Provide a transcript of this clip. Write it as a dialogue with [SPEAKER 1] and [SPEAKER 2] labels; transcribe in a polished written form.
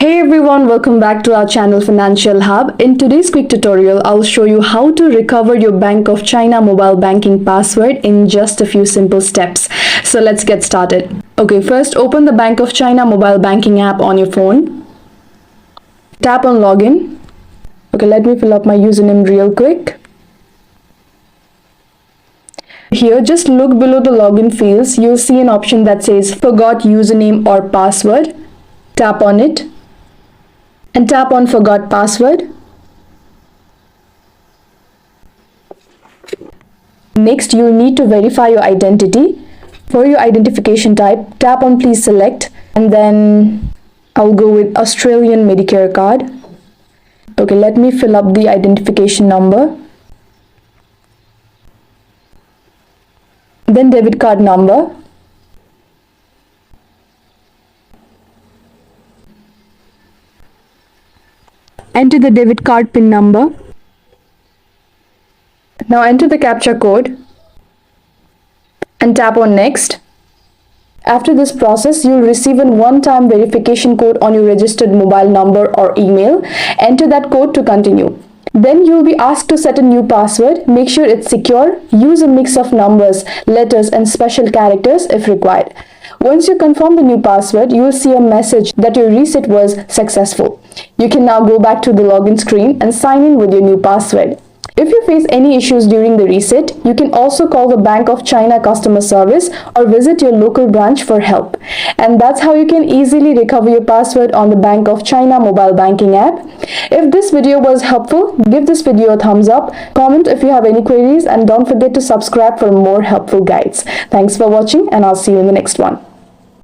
[SPEAKER 1] Hey everyone, welcome back to our channel Financial Hub. In today's quick tutorial, I'll show you how to recover your Bank of China mobile banking password in just a few simple steps. So let's get started. Okay, first open the Bank of China mobile banking app on your phone. Tap on login. Okay, let me fill up my username real quick. Here, just look below the login fields. You'll see an option that says forgot username or password. Tap on it and tap on forgot password. Next, you'll need to verify your identity. For your identification type, tap on please select, and then I'll go with Australian Medicare card. Okay, let me fill up the identification number. Then debit card number. Enter the debit card PIN number. Now enter the captcha code and tap on next. After this process, you'll receive a one-time verification code on your registered mobile number or email. Enter that code to continue. Then you'll be asked to set a new password. Make sure it's secure. Use a mix of numbers, letters, and special characters if required. Once you confirm the new password, you will see a message that your reset was successful. You can now go back to the login screen and sign in with your new password. If you face any issues during the reset, you can also call the Bank of China customer service or visit your local branch for help. And that's how you can easily recover your password on the Bank of China mobile banking app. If this video was helpful, give this video a thumbs up, comment if you have any queries, and don't forget to subscribe for more helpful guides. Thanks for watching, and I'll see you in the next one.